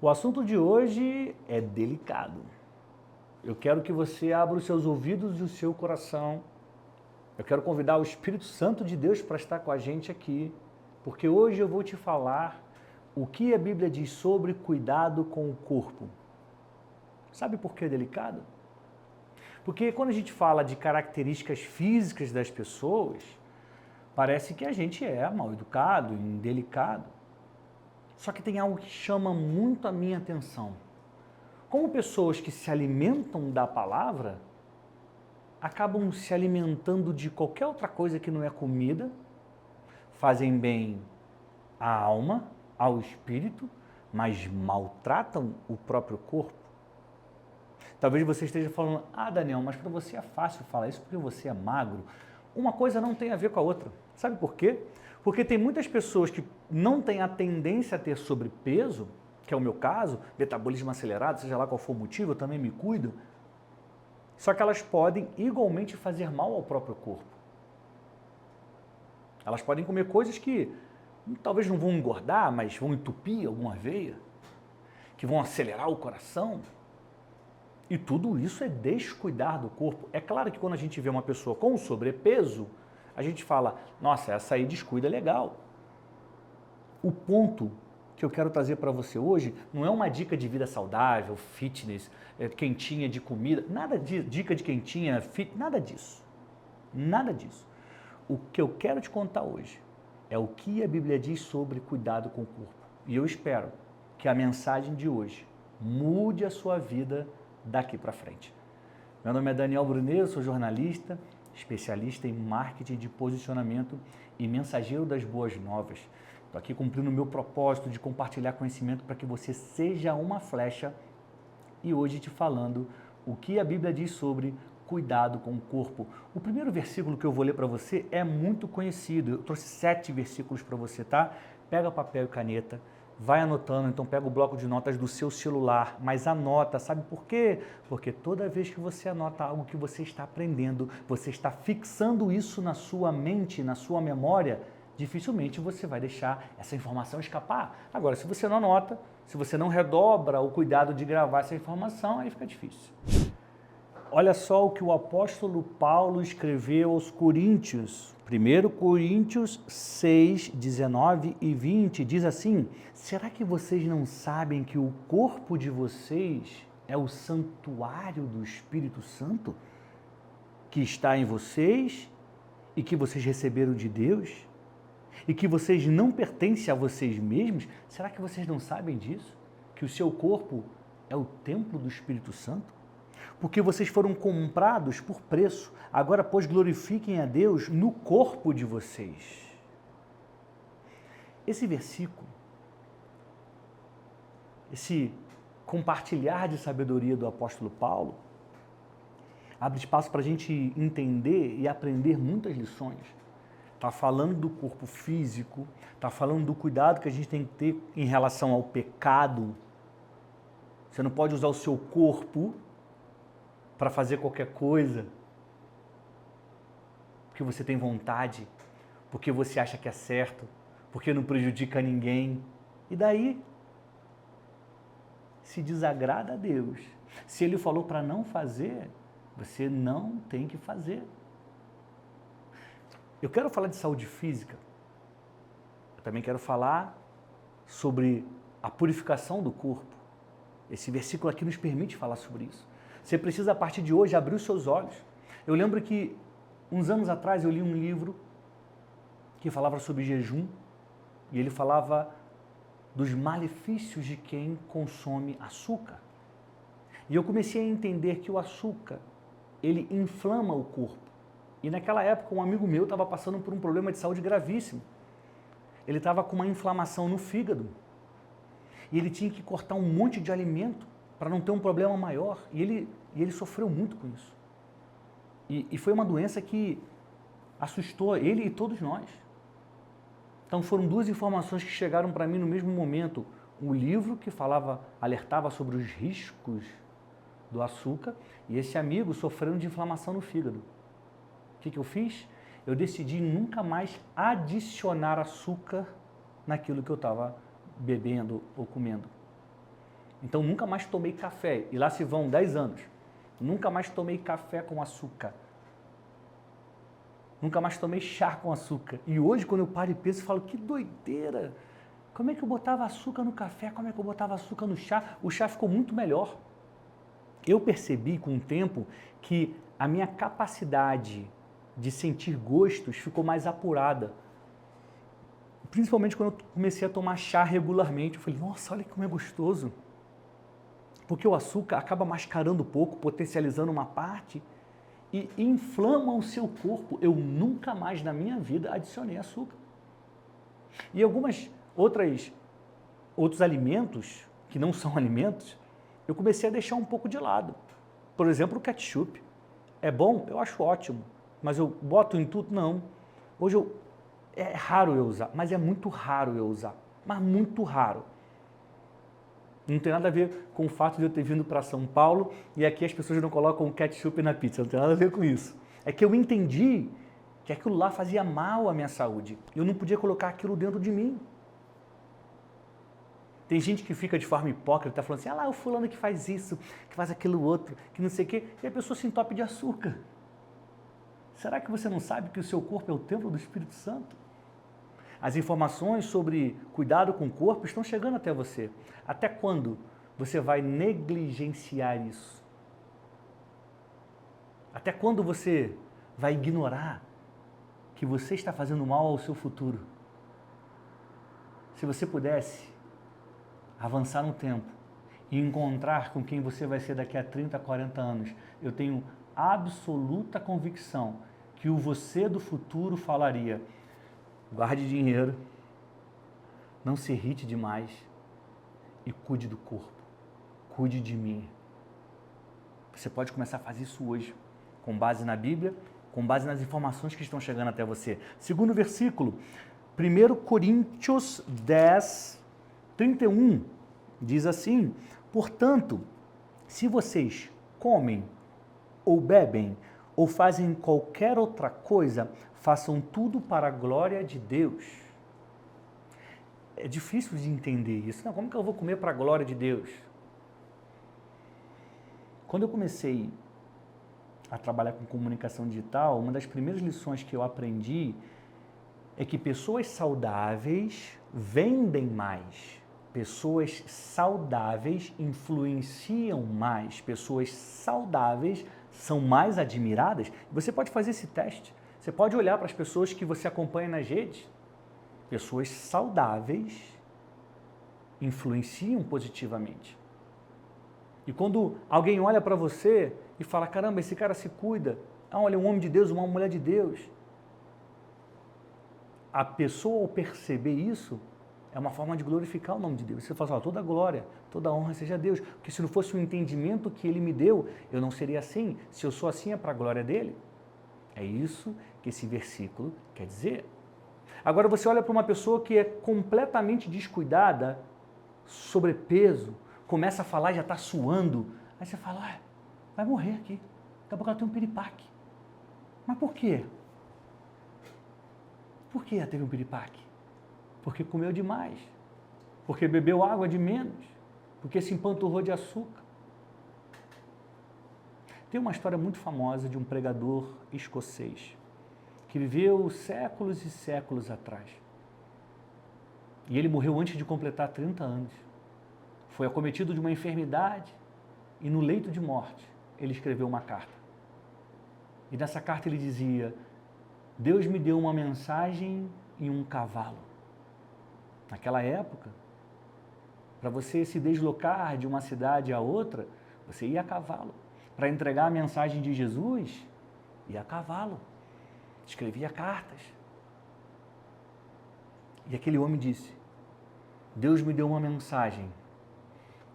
O assunto de hoje é delicado. Eu quero que você abra os seus ouvidos e o seu coração. Eu quero convidar o Espírito Santo de Deus para estar com a gente aqui, porque hoje eu vou te falar o que a Bíblia diz sobre cuidado com o corpo. Sabe por que é delicado? Porque quando a gente fala de características físicas das pessoas, parece que a gente é mal educado, indelicado. Só que tem algo que chama muito a minha atenção. Como pessoas que se alimentam da palavra, acabam se alimentando de qualquer outra coisa que não é comida, fazem bem à alma, ao espírito, mas maltratam o próprio corpo. Talvez você esteja falando, Daniel, mas para você é fácil falar isso porque você é magro. Uma coisa não tem a ver com a outra. Sabe por quê? Porque tem muitas pessoas que não têm a tendência a ter sobrepeso, que é o meu caso, metabolismo acelerado, seja lá qual for o motivo, eu também me cuido, só que elas podem igualmente fazer mal ao próprio corpo. Elas podem comer coisas que talvez não vão engordar, mas vão entupir alguma veia, que vão acelerar o coração. E tudo isso é descuidar do corpo. É claro que quando a gente vê uma pessoa com sobrepeso, a gente fala, nossa, essa aí descuida legal. O ponto que eu quero trazer para você hoje não é uma dica de vida saudável, fitness, quentinha de comida, nada de dica de quentinha, nada disso. Nada disso. O que eu quero te contar hoje é o que a Bíblia diz sobre cuidado com o corpo. E eu espero que a mensagem de hoje mude a sua vida daqui para frente. Meu nome é Daniel Brunet, eu sou jornalista, especialista em marketing de posicionamento e mensageiro das boas novas. Estou aqui cumprindo o meu propósito de compartilhar conhecimento para que você seja uma flecha e hoje te falando o que a Bíblia diz sobre cuidado com o corpo. O primeiro versículo que eu vou ler para você é muito conhecido. Eu trouxe 7 versículos para você, tá? Pega papel e caneta. Vai anotando, então pega o bloco de notas do seu celular, mas anota, sabe por quê? Porque toda vez que você anota algo que você está aprendendo, você está fixando isso na sua mente, na sua memória, dificilmente você vai deixar essa informação escapar. Agora, se você não anota, se você não redobra o cuidado de gravar essa informação, aí fica difícil. Olha só o que o apóstolo Paulo escreveu aos Coríntios. 1 Coríntios 6, 19 e 20 diz assim: será que vocês não sabem que o corpo de vocês é o santuário do Espírito Santo que está em vocês e que vocês receberam de Deus? E que vocês não pertencem a vocês mesmos? Será que vocês não sabem disso? Que o seu corpo é o templo do Espírito Santo? Porque vocês foram comprados por preço. Agora, pois, glorifiquem a Deus no corpo de vocês. Esse versículo, esse compartilhar de sabedoria do apóstolo Paulo, abre espaço para a gente entender e aprender muitas lições. Está falando do corpo físico, está falando do cuidado que a gente tem que ter em relação ao pecado. Você não pode usar o seu corpo para fazer qualquer coisa, porque você tem vontade, porque você acha que é certo, porque não prejudica ninguém. E daí, se desagrada a Deus. Se Ele falou para não fazer, você não tem que fazer. Eu quero falar de saúde física. Eu também quero falar sobre a purificação do corpo. Esse versículo aqui nos permite falar sobre isso. Você precisa, a partir de hoje, abrir os seus olhos. Eu lembro que, uns anos atrás, eu li um livro que falava sobre jejum e ele falava dos malefícios de quem consome açúcar. E eu comecei a entender que o açúcar, ele inflama o corpo. E naquela época, um amigo meu estava passando por um problema de saúde gravíssimo. Ele estava com uma inflamação no fígado e ele tinha que cortar um monte de alimento para não ter um problema maior. E ele sofreu muito com isso. E foi uma doença que assustou ele e todos nós. Então foram 2 informações que chegaram para mim no mesmo momento. Um livro que alertava sobre os riscos do açúcar e esse amigo sofrendo de inflamação no fígado. O que eu fiz? Eu decidi nunca mais adicionar açúcar naquilo que eu estava bebendo ou comendo. Então nunca mais tomei café, e lá se vão 10 anos. Nunca mais tomei café com açúcar. Nunca mais tomei chá com açúcar. E hoje, quando eu paro e penso, eu falo, que doideira! Como é que eu botava açúcar no café? Como é que eu botava açúcar no chá? O chá ficou muito melhor. Eu percebi com o tempo que a minha capacidade de sentir gostos ficou mais apurada. Principalmente quando eu comecei a tomar chá regularmente. Eu falei, nossa, olha como é gostoso. Porque o açúcar acaba mascarando um pouco, potencializando uma parte e inflama o seu corpo. Eu nunca mais na minha vida adicionei açúcar. E algumas outros alimentos, que não são alimentos, eu comecei a deixar um pouco de lado. Por exemplo, o ketchup. É bom? Eu acho ótimo. Mas eu boto em tudo? Não. Hoje é raro eu usar, mas é muito raro eu usar. Mas muito raro. Não tem nada a ver com o fato de eu ter vindo para São Paulo e aqui as pessoas não colocam ketchup na pizza. Não tem nada a ver com isso. É que eu entendi que aquilo lá fazia mal à minha saúde. Eu não podia colocar aquilo dentro de mim. Tem gente que fica de forma hipócrita, falando assim, ah lá, o fulano que faz isso, que faz aquilo outro, que não sei o quê, e a pessoa se entope de açúcar. Será que você não sabe que o seu corpo é o templo do Espírito Santo? As informações sobre cuidado com o corpo estão chegando até você. Até quando você vai negligenciar isso? Até quando você vai ignorar que você está fazendo mal ao seu futuro? Se você pudesse avançar no tempo e encontrar com quem você vai ser daqui a 30, 40 anos, eu tenho absoluta convicção que o você do futuro falaria, guarde dinheiro, não se irrite demais e cuide do corpo, cuide de mim. Você pode começar a fazer isso hoje, com base na Bíblia, com base nas informações que estão chegando até você. Segundo versículo, 1 Coríntios 10, 31, diz assim, portanto, se vocês comem ou bebem ou fazem qualquer outra coisa, façam tudo para a glória de Deus. É difícil de entender isso. Não, como que eu vou comer para a glória de Deus? Quando eu comecei a trabalhar com comunicação digital, uma das primeiras lições que eu aprendi é que pessoas saudáveis vendem mais. Pessoas saudáveis influenciam mais. Pessoas saudáveis são mais admiradas. Você pode fazer esse teste. Você pode olhar para as pessoas que você acompanha nas redes. Pessoas saudáveis influenciam positivamente. E quando alguém olha para você e fala, caramba, esse cara se cuida. Ah, olha, um homem de Deus, uma mulher de Deus. A pessoa, ao perceber isso, é uma forma de glorificar o nome de Deus. Você fala assim, toda glória, toda honra seja a Deus. Porque se não fosse o entendimento que Ele me deu, eu não seria assim. Se eu sou assim, é para a glória dEle. É isso que esse versículo quer dizer. Agora você olha para uma pessoa que é completamente descuidada, sobrepeso, começa a falar e já está suando. Aí você fala, vai morrer aqui. Daqui a pouco ela tem um piripaque. Mas por quê? Por que ela teve um piripaque? Porque comeu demais. Porque bebeu água de menos. Porque se empanturrou de açúcar. Tem uma história muito famosa de um pregador escocês que viveu séculos e séculos atrás. E ele morreu antes de completar 30 anos. Foi acometido de uma enfermidade e no leito de morte ele escreveu uma carta. E nessa carta ele dizia, Deus me deu uma mensagem em um cavalo. Naquela época, para você se deslocar de uma cidade a outra, você ia a cavalo. Para entregar a mensagem de Jesus, ia a cavalo. Escrevia cartas. E aquele homem disse, Deus me deu uma mensagem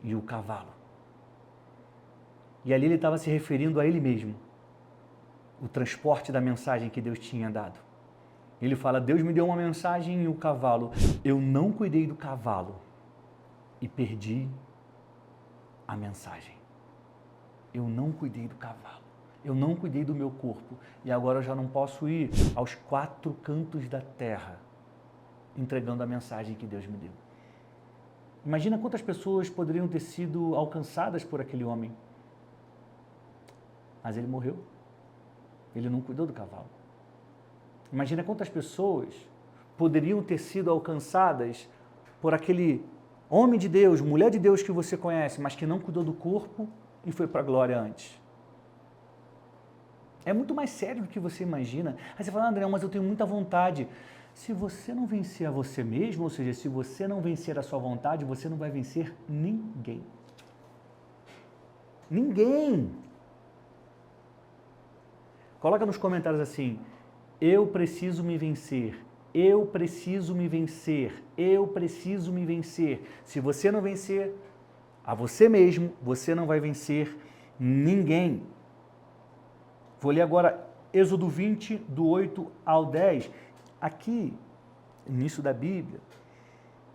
e o cavalo. E ali ele estava se referindo a ele mesmo, o transporte da mensagem que Deus tinha dado. Ele fala, Deus me deu uma mensagem e o cavalo. Eu não cuidei do cavalo e perdi a mensagem. Eu não cuidei do cavalo. Eu não cuidei do meu corpo. E agora eu já não posso ir aos 4 cantos da terra entregando a mensagem que Deus me deu. Imagina quantas pessoas poderiam ter sido alcançadas por aquele homem. Mas ele morreu. Ele não cuidou do cavalo. Imagina quantas pessoas poderiam ter sido alcançadas por aquele homem de Deus, mulher de Deus que você conhece, mas que não cuidou do corpo e foi para a glória antes. É muito mais sério do que você imagina. Aí você fala, André, mas eu tenho muita vontade. Se você não vencer a você mesmo, ou seja, se você não vencer a sua vontade, você não vai vencer ninguém. Ninguém! Coloca nos comentários assim, eu preciso me vencer, eu preciso me vencer, eu preciso me vencer. Se você não vencer a você mesmo, você não vai vencer ninguém. Vou ler agora Êxodo 20, do 8 ao 10. Aqui, início da Bíblia,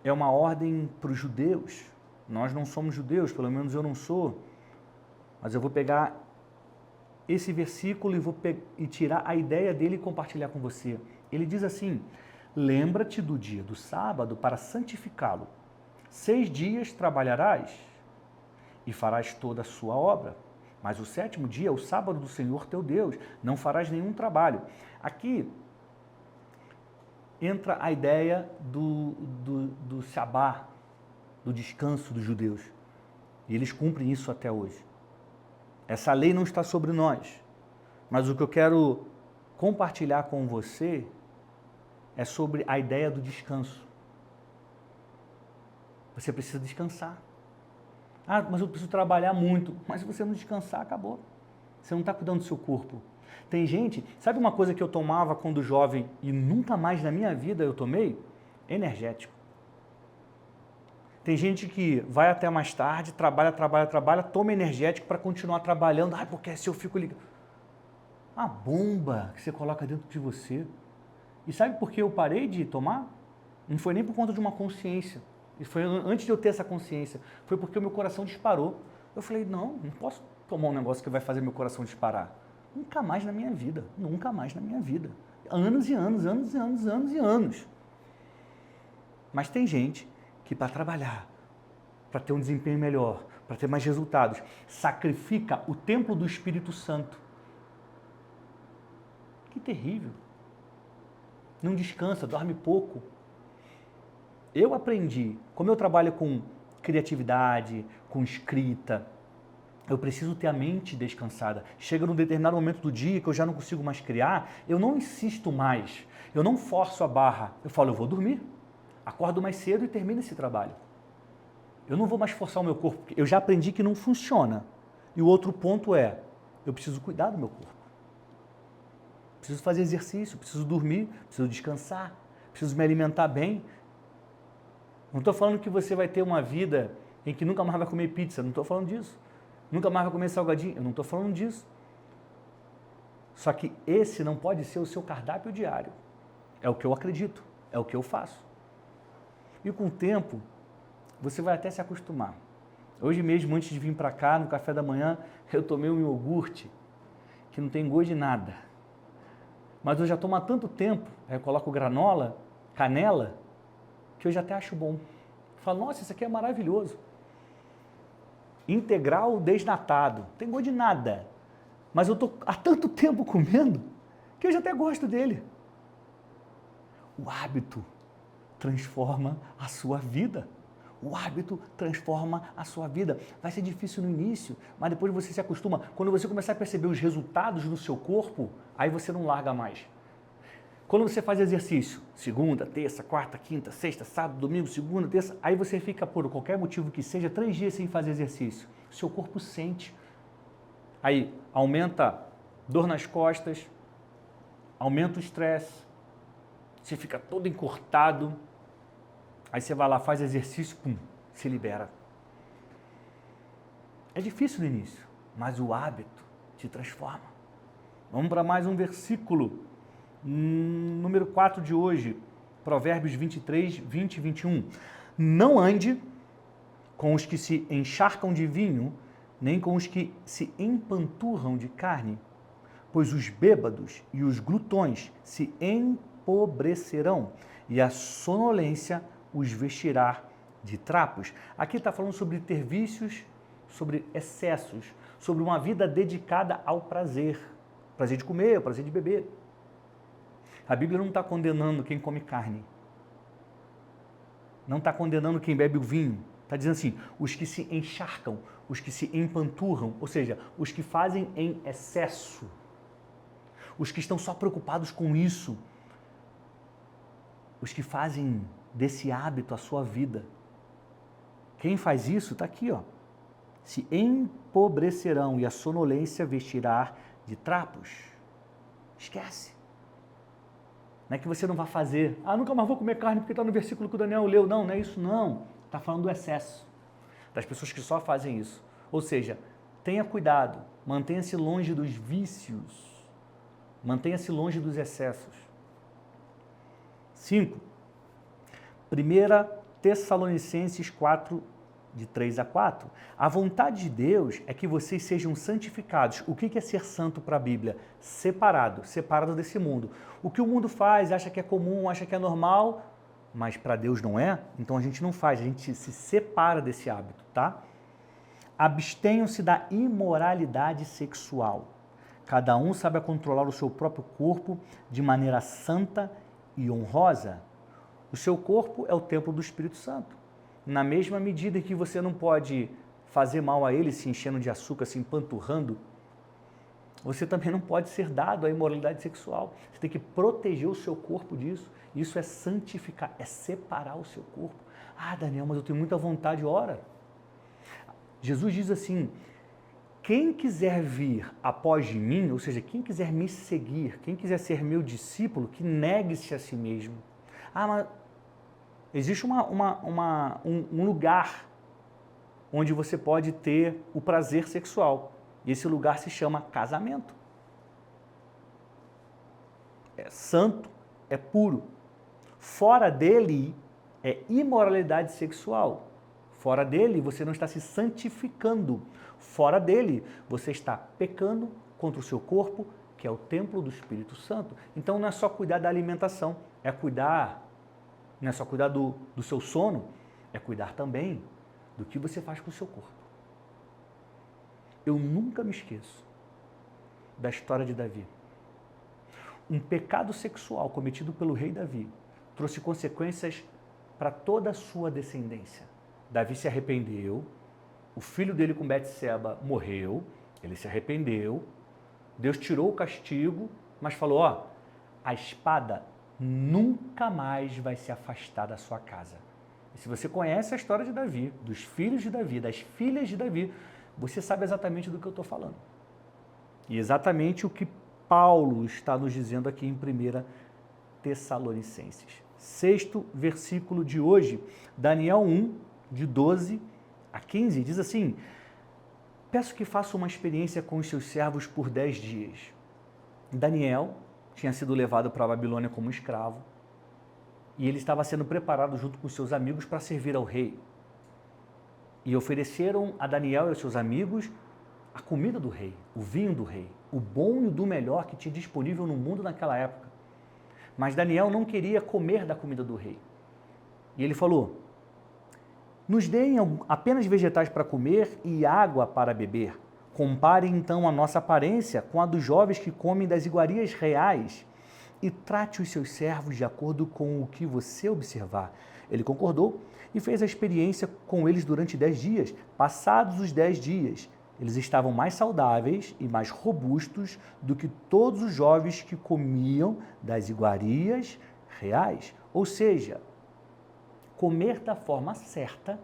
é uma ordem para os judeus. Nós não somos judeus, pelo menos eu não sou. Mas eu vou pegar esse versículo e tirar a ideia dele e compartilhar com você. Ele diz assim, lembra-te do dia do sábado para santificá-lo. 6 dias trabalharás e farás toda a sua obra. Mas o 7º dia é o sábado do Senhor teu Deus, não farás nenhum trabalho. Aqui entra a ideia do Shabá, do descanso dos judeus. E eles cumprem isso até hoje. Essa lei não está sobre nós, mas o que eu quero compartilhar com você é sobre a ideia do descanso. Você precisa descansar. Ah, mas eu preciso trabalhar muito. Mas se você não descansar, acabou. Você não está cuidando do seu corpo. Tem gente, sabe uma coisa que eu tomava quando jovem e nunca mais na minha vida eu tomei? Energético. Tem gente que vai até mais tarde, trabalha, toma energético para continuar trabalhando. Ah, porque se eu fico ligado. A bomba que você coloca dentro de você. E sabe por que eu parei de tomar? Não foi nem por conta de uma consciência. E foi antes de eu ter essa consciência. Foi porque o meu coração disparou. Eu falei, não posso tomar um negócio que vai fazer meu coração disparar. Nunca mais na minha vida. Nunca mais na minha vida. Anos e anos, anos e anos, anos e anos. Mas tem gente que para trabalhar, para ter um desempenho melhor, para ter mais resultados, sacrifica o templo do Espírito Santo. Que terrível. Não descansa, dorme pouco. Eu aprendi, como eu trabalho com criatividade, com escrita, eu preciso ter a mente descansada. Chega num determinado momento do dia que eu já não consigo mais criar, eu não insisto mais, eu não forço a barra. Eu falo, eu vou dormir, acordo mais cedo e termino esse trabalho. Eu não vou mais forçar o meu corpo, porque eu já aprendi que não funciona. E o outro ponto é, eu preciso cuidar do meu corpo. Preciso fazer exercício, preciso dormir, preciso descansar, preciso me alimentar bem. Não estou falando que você vai ter uma vida em que nunca mais vai comer pizza, não estou falando disso. Nunca mais vai comer salgadinho, eu não estou falando disso. Só que esse não pode ser o seu cardápio diário. É o que eu acredito, é o que eu faço. E com o tempo, você vai até se acostumar. Hoje mesmo, antes de vir para cá, no café da manhã, eu tomei um iogurte que não tem gosto de nada. Mas eu já tomo há tanto tempo, eu coloco granola, canela, que eu já até acho bom. Eu falo, nossa, isso aqui é maravilhoso. Integral desnatado, não tem gosto de nada. Mas eu estou há tanto tempo comendo que eu já até gosto dele. O hábito transforma a sua vida. O hábito transforma a sua vida. Vai ser difícil no início, mas depois você se acostuma. Quando você começar a perceber os resultados no seu corpo, aí você não larga mais. Quando você faz exercício, segunda, terça, quarta, quinta, sexta, sábado, domingo, segunda, terça, aí você fica, por qualquer motivo que seja, 3 dias sem fazer exercício. O seu corpo sente. Aí aumenta dor nas costas, aumenta o estresse, você fica todo encurtado. Aí você vai lá, faz exercício, pum, se libera. É difícil no início, mas o hábito te transforma. Vamos para mais um versículo. Número 4 de hoje, Provérbios 23, 20 e 21. Não ande com os que se encharcam de vinho, nem com os que se empanturram de carne, pois os bêbados e os glutões se empobrecerão, e a sonolência os vestirá de trapos. Aqui está falando sobre ter vícios, sobre excessos, sobre uma vida dedicada ao prazer. Prazer de comer, prazer de beber. A Bíblia não está condenando quem come carne. Não está condenando quem bebe o vinho. Está dizendo assim, os que se encharcam, os que se empanturram, ou seja, os que fazem em excesso. Os que estão só preocupados com isso. Os que fazem desse hábito a sua vida. Quem faz isso está aqui, ó. Se empobrecerão e a sonolência vestirá de trapos. Esquece. Não é que você não vai fazer, nunca mais vou comer carne porque está no versículo que o Daniel leu. Não, não é isso não. Está falando do excesso. Das pessoas que só fazem isso. Ou seja, tenha cuidado, mantenha-se longe dos vícios, mantenha-se longe dos excessos. 5. 1 Tessalonicenses 4, de 3 a 4. A vontade de Deus é que vocês sejam santificados. O que é ser santo para a Bíblia? Separado desse mundo. O que o mundo faz, acha que é comum, acha que é normal, mas para Deus não é, então a gente não faz, a gente se separa desse hábito, tá? Abstenham-se da imoralidade sexual. Cada um sabe controlar o seu próprio corpo de maneira santa e honrosa. O seu corpo é o templo do Espírito Santo. Na mesma medida que você não pode fazer mal a ele se enchendo de açúcar, se empanturrando, você também não pode ser dado à imoralidade sexual. Você tem que proteger o seu corpo disso. Isso é santificar, é separar o seu corpo. Daniel, mas eu tenho muita vontade, ora. Jesus diz assim, quem quiser vir após de mim, ou seja, quem quiser me seguir, quem quiser ser meu discípulo, que negue-se a si mesmo. Mas existe um lugar onde você pode ter o prazer sexual. E esse lugar se chama casamento. É santo, é puro. Fora dele é imoralidade sexual. Fora dele você não está se santificando. Fora dele você está pecando contra o seu corpo, que é o templo do Espírito Santo. Então não é só cuidar da alimentação, não é só cuidar do seu sono, é cuidar também do que você faz com o seu corpo. Eu nunca me esqueço da história de Davi. Um pecado sexual cometido pelo rei Davi trouxe consequências para toda a sua descendência. Davi se arrependeu, o filho dele com Betseba morreu, ele se arrependeu, Deus tirou o castigo, mas falou, a espada nunca mais vai se afastar da sua casa. E se você conhece a história de Davi, dos filhos de Davi, das filhas de Davi, você sabe exatamente do que eu estou falando. E exatamente o que Paulo está nos dizendo aqui em 1 Tessalonicenses. 6º versículo de hoje, Daniel 1, de 12 a 15, diz assim, peço que faça uma experiência com os seus servos por 10 dias. Daniel tinha sido levado para a Babilônia como escravo e ele estava sendo preparado junto com seus amigos para servir ao rei. E ofereceram a Daniel e aos seus amigos a comida do rei, o vinho do rei, o bom e o do melhor que tinha disponível no mundo naquela época. Mas Daniel não queria comer da comida do rei. E ele falou, nos deem apenas vegetais para comer e água para beber. Compare então a nossa aparência com a dos jovens que comem das iguarias reais e trate os seus servos de acordo com o que você observar. Ele concordou e fez a experiência com eles durante 10 dias. Passados os 10 dias, eles estavam mais saudáveis e mais robustos do que todos os jovens que comiam das iguarias reais. Ou seja, comer da forma certa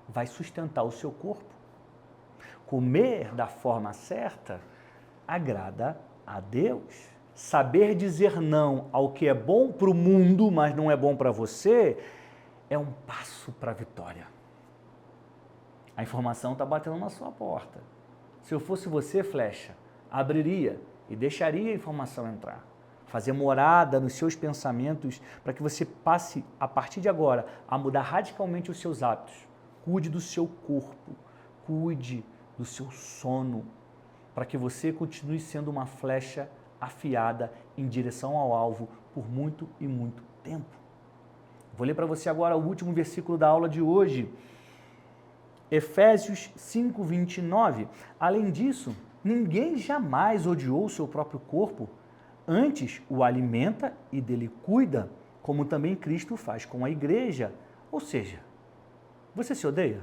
vai sustentar o seu corpo. Comer da forma certa agrada a Deus. Saber dizer não ao que é bom para o mundo, mas não é bom para você, é um passo para a vitória. A informação está batendo na sua porta. Se eu fosse você, flecha, abriria e deixaria a informação entrar. Fazer morada nos seus pensamentos para que você passe, a partir de agora, a mudar radicalmente os seus hábitos. Cuide do seu corpo, cuide do seu sono, para que você continue sendo uma flecha afiada em direção ao alvo por muito e muito tempo. Vou ler para você agora o último versículo da aula de hoje. Efésios 5, 29. Além disso, ninguém jamais odiou o seu próprio corpo, antes o alimenta e dele cuida, como também Cristo faz com a igreja. Ou seja, você se odeia?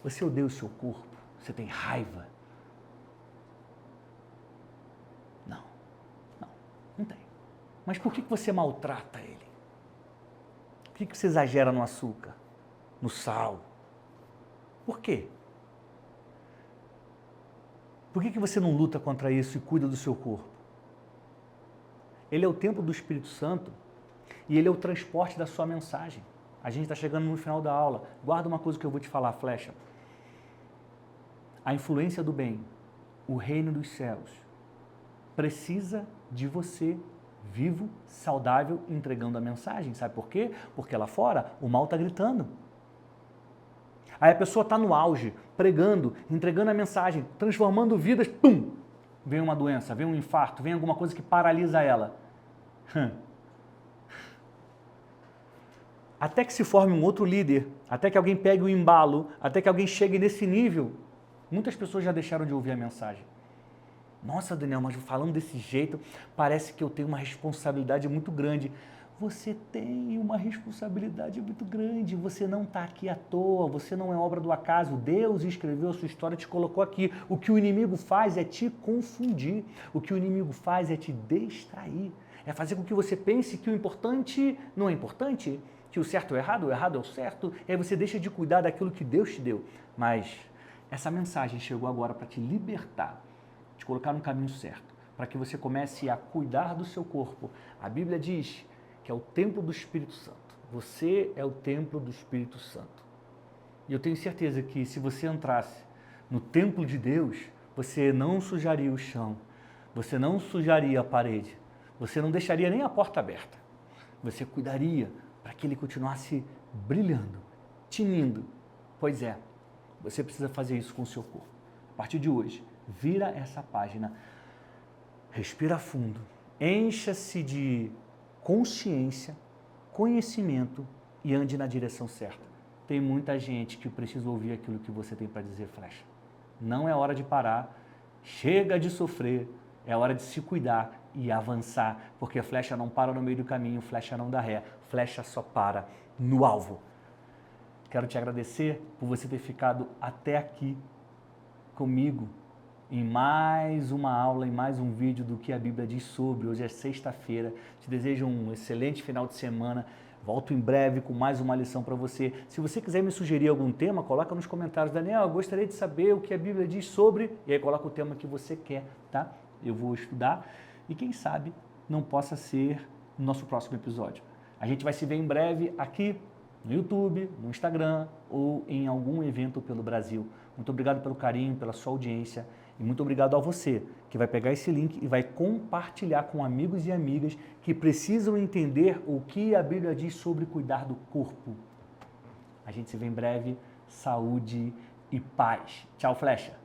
Você odeia o seu corpo? Você tem raiva? Não tem. Mas por que você maltrata ele? Por que você exagera no açúcar, no sal? Por quê? Por que você não luta contra isso e cuida do seu corpo? Ele é o templo do Espírito Santo e ele é o transporte da sua mensagem. A gente está chegando no final da aula. Guarda uma coisa que eu vou te falar, Flecha. A influência do bem, o reino dos céus, precisa de você vivo, saudável, entregando a mensagem. Sabe por quê? Porque lá fora o mal está gritando. Aí a pessoa está no auge, pregando, entregando a mensagem, transformando vidas, pum! Vem uma doença, vem um infarto, vem alguma coisa que paralisa ela. Até que se forme um outro líder, até que alguém pegue o embalo, até que alguém chegue nesse nível, muitas pessoas já deixaram de ouvir a mensagem. Nossa, Daniel, mas falando desse jeito, parece que eu tenho uma responsabilidade muito grande. Você tem uma responsabilidade muito grande, você não está aqui à toa, você não é obra do acaso, Deus escreveu a sua história, te colocou aqui. O que o inimigo faz é te confundir, o que o inimigo faz é te distrair, é fazer com que você pense que o importante não é importante, que o certo é o errado é o certo, e aí você deixa de cuidar daquilo que Deus te deu. Mas essa mensagem chegou agora para te libertar, te colocar no caminho certo, para que você comece a cuidar do seu corpo. A Bíblia diz que é o templo do Espírito Santo. Você é o templo do Espírito Santo. E eu tenho certeza que se você entrasse no templo de Deus, você não sujaria o chão, você não sujaria a parede, você não deixaria nem a porta aberta. Você cuidaria para que ele continuasse brilhando, tinindo. Pois é, você precisa fazer isso com o seu corpo. A partir de hoje, vira essa página, respira fundo, encha-se de consciência, conhecimento e ande na direção certa. Tem muita gente que precisa ouvir aquilo que você tem para dizer, Flecha. Não é hora de parar, chega de sofrer, é hora de se cuidar e avançar, porque a flecha não para no meio do caminho, flecha não dá ré, flecha só para no alvo. Quero te agradecer por você ter ficado até aqui comigo em mais uma aula, em mais um vídeo do que a Bíblia diz sobre. Hoje é sexta-feira, te desejo um excelente final de semana, volto em breve com mais uma lição para você. Se você quiser me sugerir algum tema, coloca nos comentários, Daniel, eu gostaria de saber o que a Bíblia diz sobre, e aí coloca o tema que você quer, tá? Eu vou estudar e quem sabe não possa ser no nosso próximo episódio. A gente vai se ver em breve aqui no YouTube, no Instagram ou em algum evento pelo Brasil. Muito obrigado pelo carinho, pela sua audiência. E muito obrigado a você, que vai pegar esse link e vai compartilhar com amigos e amigas que precisam entender o que a Bíblia diz sobre cuidar do corpo. A gente se vê em breve. Saúde e paz. Tchau, Flecha!